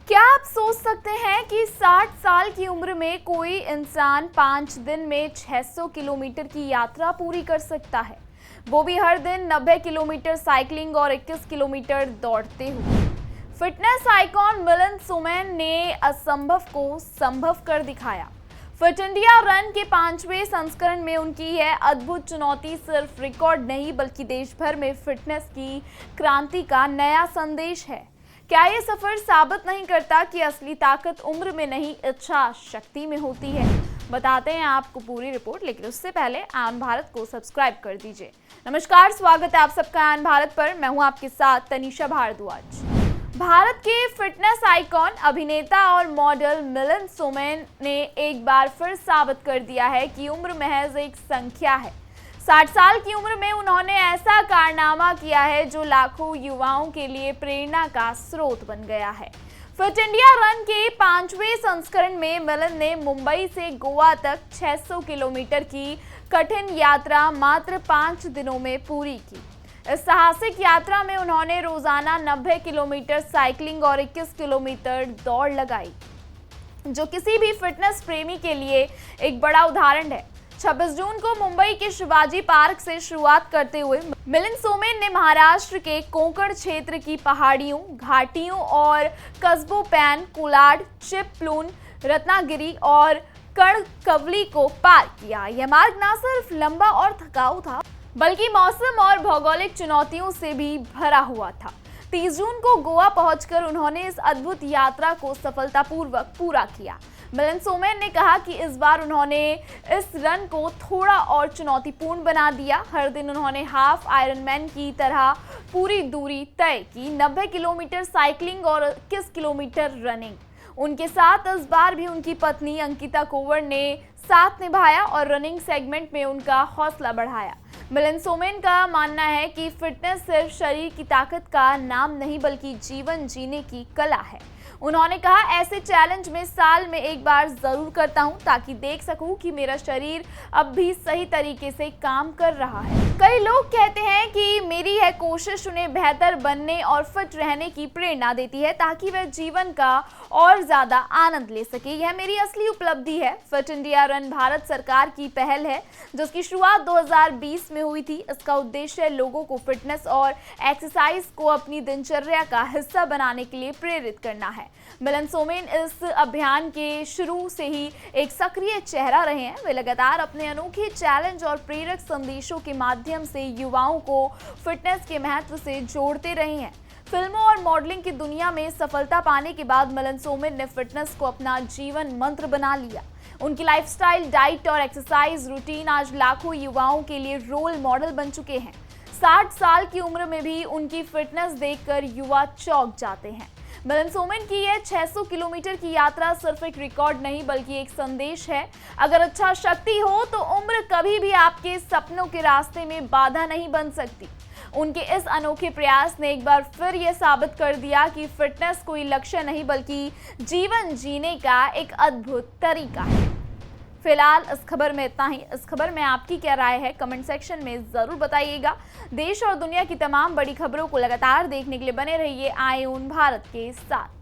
क्या आप सोच सकते हैं कि 60 साल की उम्र में कोई इंसान 5 दिन में 600 किलोमीटर की यात्रा पूरी कर सकता है, वो भी हर दिन 90 किलोमीटर साइकिलिंग और 21 किलोमीटर दौड़ते हुए। फिटनेस आइकॉन मिलिंद सोमैन ने असंभव को संभव कर दिखाया। फिट इंडिया रन के 5वें संस्करण में उनकी यह अद्भुत चुनौती सिर्फ रिकॉर्ड नहीं बल्कि देश भर में फिटनेस की क्रांति का नया संदेश है। क्या ये सफर साबित नहीं करता कि असली ताकत उम्र में नहीं, इच्छा शक्ति में होती है? बताते हैं आपको पूरी रिपोर्ट, लेकिन उससे पहले आन भारत को सब्सक्राइब कर दीजिए। नमस्कार, स्वागत है आप सबका आन भारत पर। मैं हूं आपके साथ तनिषा भारद्वाज। भारत के फिटनेस आइकॉन, अभिनेता और मॉडल मिलिंद सोमैन ने एक बार फिर साबित कर दिया है कि उम्र महज एक संख्या है। 60 साल की उम्र में उन्होंने ऐसा कारनामा किया है जो लाखों युवाओं के लिए प्रेरणा का स्रोत बन गया है। फिट इंडिया रन के 5वें संस्करण में मिलिंद ने मुंबई से गोवा तक 600 किलोमीटर की कठिन यात्रा मात्र 5 दिनों में पूरी की। इस साहसिक यात्रा में उन्होंने रोजाना 90 किलोमीटर साइकिलिंग और 21 किलोमीटर दौड़ लगाई, जो किसी भी फिटनेस प्रेमी के लिए एक बड़ा उदाहरण है। 26 जून को मुंबई के शिवाजी पार्क से शुरुआत करते हुए मिलिंद सोमैन ने महाराष्ट्र के कोंकण क्षेत्र की पहाड़ियों, घाटियों और कस्बों पैन, कोलाड, चिपलून, रत्नागिरी और कणकवली को पार किया। यह मार्ग न सिर्फ लंबा और थकाऊ था, बल्कि मौसम और भौगोलिक चुनौतियों से भी भरा हुआ था। 30 जून को गोवा पहुंचकर उन्होंने इस अद्भुत यात्रा को सफलतापूर्वक पूरा किया। मिलिंद सोमैन ने कहा कि इस बार उन्होंने इस रन को थोड़ा और चुनौतीपूर्ण बना दिया। हर दिन उन्होंने हाफ आयरनमैन की तरह पूरी दूरी तय की, 90 किलोमीटर साइकिलिंग और 21 किलोमीटर रनिंग। उनके साथ इस बार भी उनकी पत्नी अंकिता कोवर ने साथ निभाया और रनिंग सेगमेंट में उनका हौसला बढ़ाया। मिलिंद सोमैन का मानना है कि फिटनेस सिर्फ शरीर की ताकत का नाम नहीं बल्कि जीवन जीने की कला है। उन्होंने कहा, ऐसे चैलेंज में साल में एक बार जरूर करता हूं ताकि देख सकूं कि मेरा शरीर अब भी सही तरीके से काम कर रहा है। कई लोग कहते हैं कि मेरी यह कोशिश उन्हें बेहतर बनने और फिट रहने की प्रेरणा देती है ताकि वह जीवन का और ज्यादा आनंद ले सके। यह मेरी असली उपलब्धि है। फिट इंडिया रन भारत सरकार की पहल है जिसकी शुरुआत 2020 में हुई थी। इसका उद्देश्य लोगों को फिटनेस और एक्सरसाइज को अपनी दिनचर्या का हिस्सा बनाने के लिए प्रेरित करना है। मिलिंद सोमैन इस अभियान के शुरू से ही एक सक्रिय चेहरा रहे हैं। वे लगातार अपने अनोखे चैलेंज और प्रेरक संदेशों के माध्यम से युवाओं को फिटनेस के महत्व से जोड़ते रहे हैं। फिल्मों और मॉडलिंग की दुनिया में सफलता पाने के बाद मिलिंद सोमैन ने फिटनेस को अपना जीवन मंत्र बना लिया। उनकी लाइफस्टाइल, डाइट और एक्सरसाइज रूटीन आज लाखों युवाओं के लिए रोल मॉडल बन चुके हैं। 60 साल की उम्र में भी उनकी फिटनेस देखकर युवा चौंक जाते हैं। मिलिंद सोमैन की यह 600 किलोमीटर की यात्रा सिर्फ एक रिकॉर्ड नहीं बल्कि एक संदेश है। अगर इच्छा शक्ति हो तो उम्र कभी भी आपके सपनों के रास्ते में बाधा नहीं बन सकती। उनके इस अनोखे प्रयास ने एक बार फिर यह साबित कर दिया कि फिटनेस कोई लक्ष्य नहीं बल्कि जीवन जीने का एक अद्भुत तरीका है। फिलहाल इस खबर में इतना ही। इस खबर में आपकी क्या राय है, कमेंट सेक्शन में जरूर बताइएगा। देश और दुनिया की तमाम बड़ी खबरों को लगातार देखने के लिए बने रहिए आन भारत के साथ।